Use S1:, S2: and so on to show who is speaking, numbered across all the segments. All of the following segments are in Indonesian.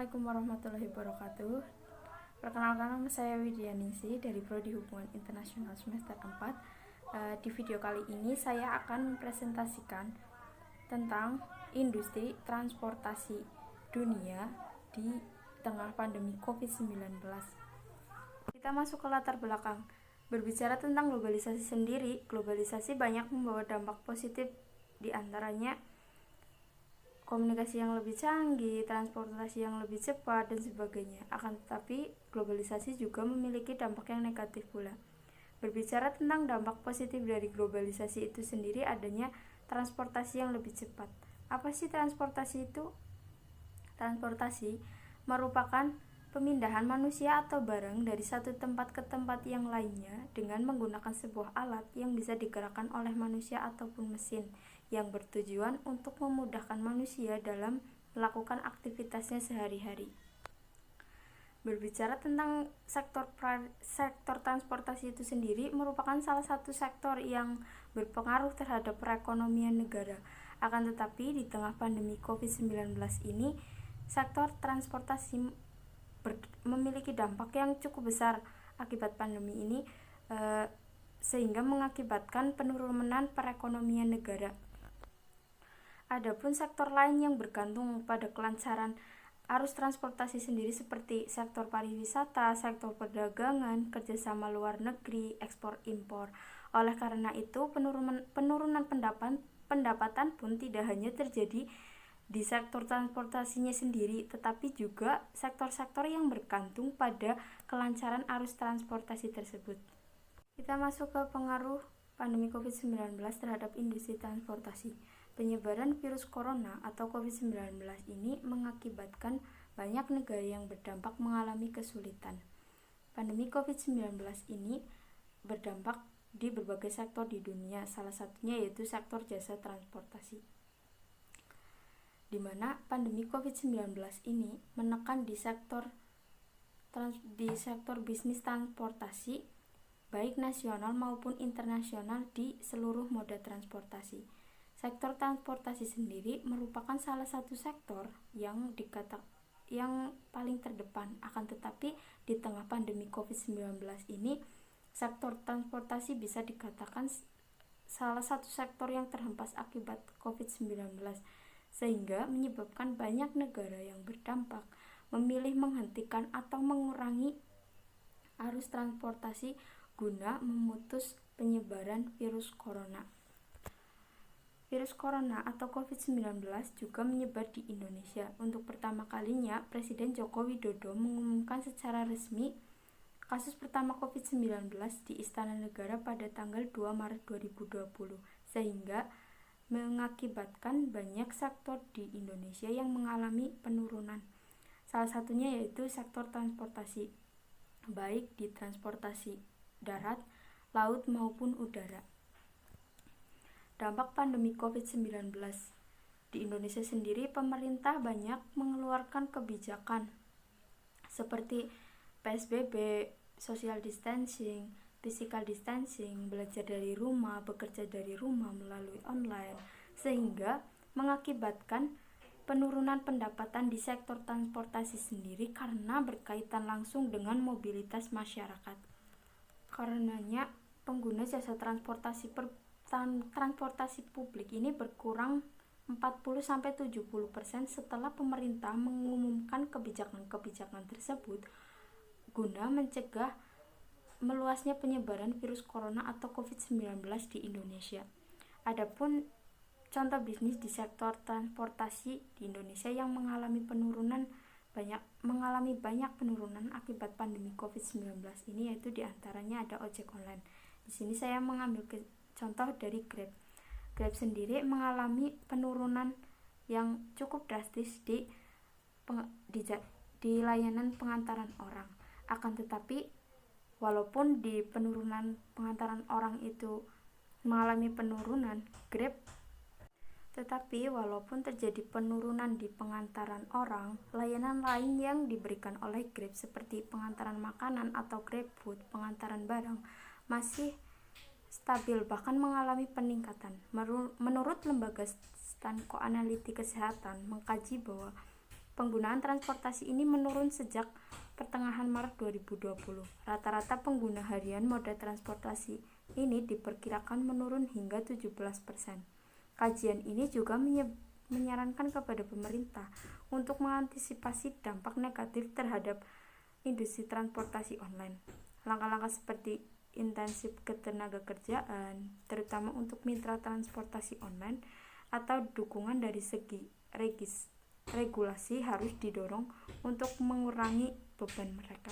S1: Assalamualaikum warahmatullahi wabarakatuh. Perkenalkan, nama saya Widyaningsih dari Prodi Hubungan Internasional semester 4. Di video kali ini saya akan mempresentasikan tentang industri transportasi dunia di tengah pandemi COVID-19. Kita masuk ke latar belakang. Berbicara tentang globalisasi sendiri, globalisasi banyak membawa dampak positif, di antaranya komunikasi yang lebih canggih, transportasi yang lebih cepat, dan sebagainya. Akan tetapi, globalisasi juga memiliki dampak yang negatif pula. Berbicara tentang dampak positif dari globalisasi itu sendiri, adanya transportasi yang lebih cepat. Apa sih transportasi itu? Transportasi merupakan pemindahan manusia atau barang dari satu tempat ke tempat yang lainnya dengan menggunakan sebuah alat yang bisa digerakkan oleh manusia ataupun mesin, yang bertujuan untuk memudahkan manusia dalam melakukan aktivitasnya sehari-hari. Berbicara tentang sektor transportasi itu sendiri merupakan salah satu sektor yang berpengaruh terhadap perekonomian negara. Akan tetapi di tengah pandemi COVID-19 ini, sektor transportasi memiliki dampak yang cukup besar akibat pandemi ini, sehingga mengakibatkan penurunan perekonomian negara. Adapun sektor lain yang bergantung pada kelancaran arus transportasi sendiri seperti sektor pariwisata, sektor perdagangan, kerjasama luar negeri, ekspor impor. Oleh karena itu, penurunan pendapatan pun tidak hanya terjadi di sektor transportasinya sendiri, tetapi juga sektor-sektor yang bergantung pada kelancaran arus transportasi tersebut. Kita masuk ke pengaruh pandemi COVID-19 terhadap industri transportasi. Penyebaran virus corona atau COVID-19 ini mengakibatkan banyak negara yang berdampak mengalami kesulitan. Pandemi COVID-19 ini berdampak di berbagai sektor di dunia, salah satunya yaitu sektor jasa transportasi, di mana pandemi COVID-19 ini menekan di sektor bisnis transportasi, baik nasional maupun internasional di seluruh moda transportasi. Sektor transportasi sendiri merupakan salah satu sektor yang paling terdepan. Akan tetapi di tengah pandemi COVID-19 ini, sektor transportasi bisa dikatakan salah satu sektor yang terhempas akibat COVID-19, sehingga menyebabkan banyak negara yang berdampak memilih menghentikan atau mengurangi arus transportasi guna memutus penyebaran virus corona. Virus corona atau COVID-19 juga menyebar di Indonesia. Untuk pertama kalinya, Presiden Joko Widodo mengumumkan secara resmi kasus pertama COVID-19 di Istana Negara pada tanggal 2 Maret 2020, sehingga mengakibatkan banyak sektor di Indonesia yang mengalami penurunan. Salah satunya yaitu sektor transportasi, baik di transportasi darat, laut maupun udara. Dampak pandemi COVID-19 di Indonesia sendiri, pemerintah banyak mengeluarkan kebijakan seperti PSBB, social distancing, physical distancing, belajar dari rumah, bekerja dari rumah melalui online, sehingga mengakibatkan penurunan pendapatan di sektor transportasi sendiri karena berkaitan langsung dengan mobilitas masyarakat. Karenanya, pengguna jasa transportasi publik ini berkurang 40-70% setelah pemerintah mengumumkan kebijakan-kebijakan tersebut guna mencegah meluasnya penyebaran virus corona atau COVID-19 di Indonesia. Adapun contoh bisnis di sektor transportasi di Indonesia yang mengalami banyak penurunan akibat pandemi COVID-19 ini, yaitu diantaranya ada ojek online. Di sini saya mengambil contoh dari Grab. Grab sendiri mengalami penurunan yang cukup drastis di layanan pengantaran orang. Akan tetapi, walaupun di penurunan pengantaran orang itu mengalami penurunan, tetapi walaupun terjadi penurunan di pengantaran orang, layanan lain yang diberikan oleh Grab seperti pengantaran makanan atau GrabFood, pengantaran barang, masih stabil bahkan mengalami peningkatan. Menurut lembaga Stanco Analytics Kesehatan mengkaji bahwa Penggunaan transportasi ini menurun sejak pertengahan Maret 2020. Rata-rata pengguna harian moda transportasi ini diperkirakan menurun hingga 17%. Kajian ini juga menyarankan kepada pemerintah untuk mengantisipasi dampak negatif terhadap industri transportasi online. Langkah-langkah seperti intensif ketenagakerjaan, terutama untuk mitra transportasi online, atau dukungan dari segi regulasi harus didorong untuk mengurangi beban mereka.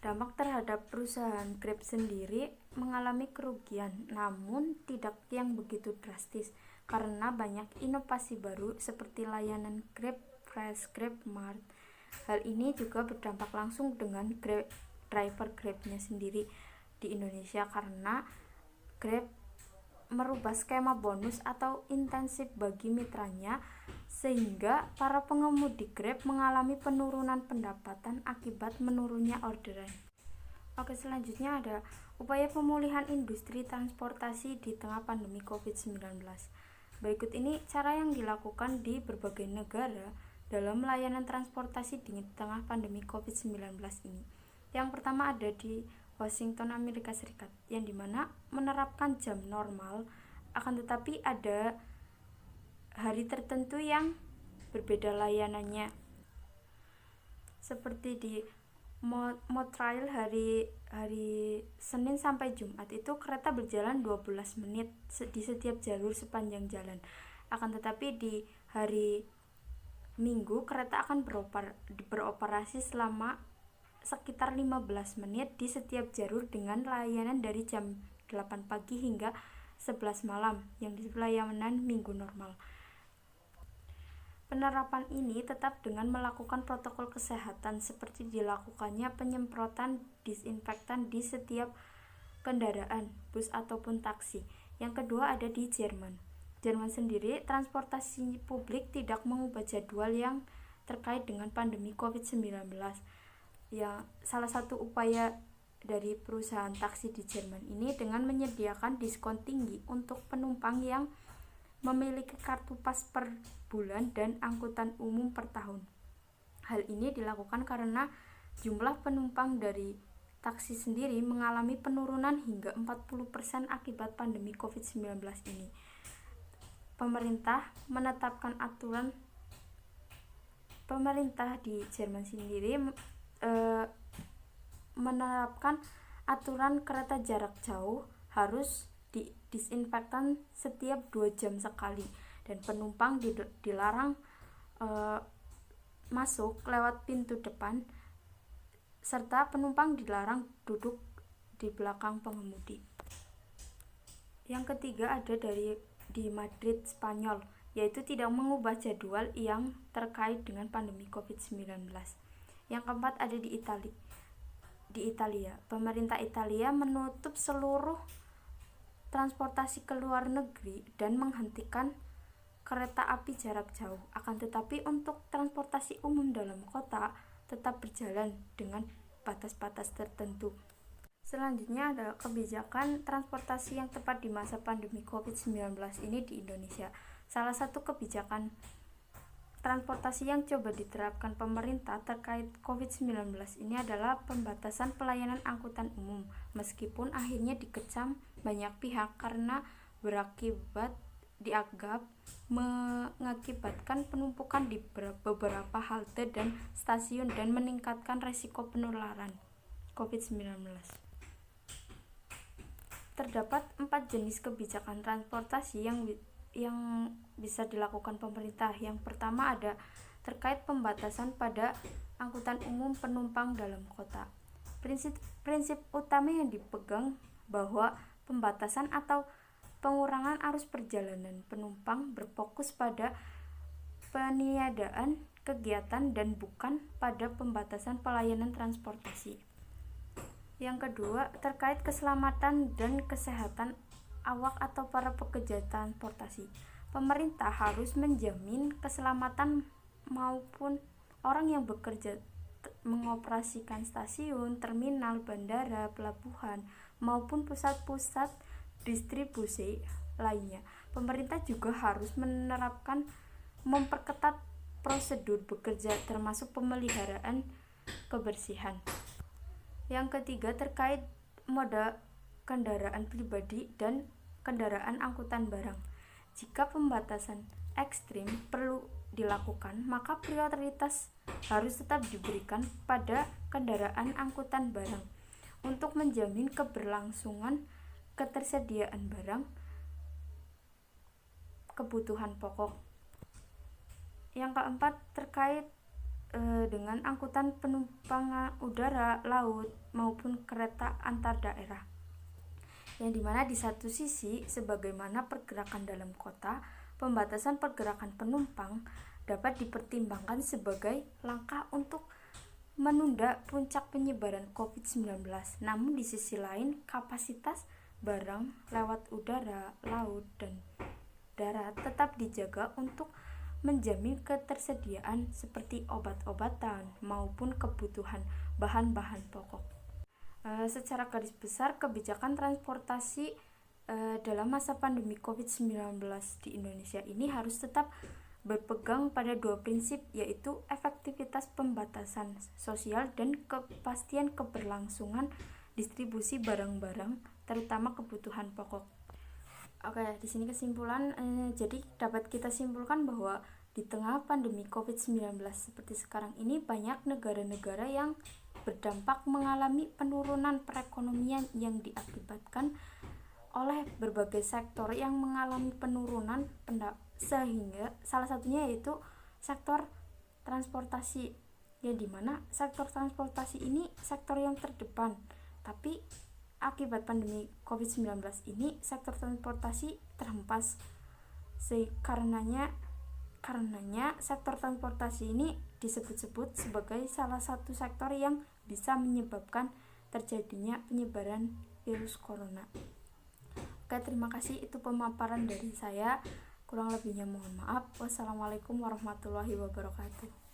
S1: Dampak terhadap perusahaan Grab sendiri mengalami kerugian, namun tidak yang begitu drastis karena banyak inovasi baru seperti layanan Grab Fresh, Grab Mart. Hal ini juga berdampak langsung dengan driver Grab-nya sendiri di Indonesia karena Grab merubah skema bonus atau intensif bagi mitranya sehingga para pengemudi Grab mengalami penurunan pendapatan akibat menurunnya orderan. Oke, selanjutnya ada upaya pemulihan industri transportasi di tengah pandemi COVID-19. Berikut ini cara yang dilakukan di berbagai negara dalam layanan transportasi di tengah pandemi COVID-19 ini. Yang pertama ada di Washington, Amerika Serikat, yang dimana menerapkan jam normal, akan tetapi ada hari tertentu yang berbeda layanannya. Seperti di Montreal hari Senin sampai Jumat itu kereta berjalan 12 menit di setiap jalur sepanjang jalan. Akan tetapi di hari Minggu kereta akan beroperasi selama sekitar 15 menit di setiap jalur dengan layanan dari jam 8 pagi hingga 11 malam yang disebut layanan minggu normal. Penerapan ini tetap dengan melakukan protokol kesehatan seperti dilakukannya penyemprotan disinfektan di setiap kendaraan, bus ataupun taksi. Yang kedua ada di Jerman. Jerman sendiri transportasi publik tidak mengubah jadwal yang terkait dengan pandemi COVID-19. Ya, salah satu upaya dari perusahaan taksi di Jerman ini dengan menyediakan diskon tinggi untuk penumpang yang memiliki kartu pas per bulan dan angkutan umum per tahun. Hal ini dilakukan karena jumlah penumpang dari taksi sendiri mengalami penurunan hingga 40% akibat pandemi COVID-19 ini. Pemerintah di Jerman sendiri menerapkan aturan kereta jarak jauh harus disinfektan setiap 2 jam sekali dan penumpang dilarang masuk lewat pintu depan serta penumpang dilarang duduk di belakang pengemudi. Yang ketiga ada di Madrid, Spanyol, yaitu tidak mengubah jadwal yang terkait dengan pandemi COVID-19. Yang keempat ada di Italia. Pemerintah Italia menutup seluruh transportasi ke luar negeri dan menghentikan kereta api jarak jauh. Akan tetapi untuk transportasi umum dalam kota tetap berjalan dengan batas-batas tertentu. Selanjutnya ada kebijakan transportasi yang tepat di masa pandemi COVID-19 ini di Indonesia. Salah satu kebijakan transportasi yang coba diterapkan pemerintah terkait COVID-19 ini adalah pembatasan pelayanan angkutan umum, meskipun akhirnya dikecam banyak pihak karena dianggap mengakibatkan penumpukan di beberapa halte dan stasiun dan meningkatkan resiko penularan COVID-19. Terdapat 4 jenis kebijakan transportasi yang bisa dilakukan pemerintah. Yang pertama ada terkait pembatasan pada angkutan umum penumpang dalam kota. Prinsip utama yang dipegang bahwa pembatasan atau pengurangan arus perjalanan penumpang berfokus pada peniadaan kegiatan dan bukan pada pembatasan pelayanan transportasi. Yang kedua, terkait keselamatan dan kesehatan awak atau para pekerja transportasi. Pemerintah harus menjamin keselamatan maupun orang yang bekerja mengoperasikan stasiun, terminal, bandara, pelabuhan, maupun pusat-pusat distribusi lainnya. Pemerintah juga harus memperketat prosedur bekerja termasuk pemeliharaan kebersihan. Yang ketiga terkait moda kendaraan pribadi dan kendaraan angkutan barang. Jika pembatasan ekstrim perlu dilakukan, maka prioritas harus tetap diberikan pada kendaraan angkutan barang untuk menjamin keberlangsungan ketersediaan barang kebutuhan pokok. Yang keempat terkait dengan angkutan penumpang udara, laut maupun kereta antar daerah, yang dimana di satu sisi sebagaimana pergerakan dalam kota, pembatasan pergerakan penumpang dapat dipertimbangkan sebagai langkah untuk menunda puncak penyebaran COVID-19. Namun di sisi lain, kapasitas barang lewat udara, laut, dan darat tetap dijaga untuk menjamin ketersediaan seperti obat-obatan maupun kebutuhan bahan-bahan pokok. Secara garis besar, kebijakan transportasi dalam masa pandemi COVID-19 di Indonesia ini harus tetap berpegang pada dua prinsip, yaitu efektivitas pembatasan sosial dan kepastian keberlangsungan distribusi barang-barang, terutama kebutuhan pokok. Oke, di sini kesimpulan. Jadi dapat kita simpulkan bahwa di tengah pandemi COVID-19 seperti sekarang ini, banyak negara-negara yang berdampak mengalami penurunan perekonomian yang diakibatkan oleh berbagai sektor yang mengalami penurunan, sehingga salah satunya yaitu sektor transportasi, ya dimana sektor transportasi ini sektor yang terdepan, tapi akibat pandemi COVID-19 ini sektor transportasi terhempas. Karenanya sektor transportasi ini disebut-sebut sebagai salah satu sektor yang bisa menyebabkan terjadinya penyebaran virus corona. Oke, terima kasih, itu pemaparan dari saya. Kurang lebihnya mohon maaf. Wassalamualaikum warahmatullahi wabarakatuh.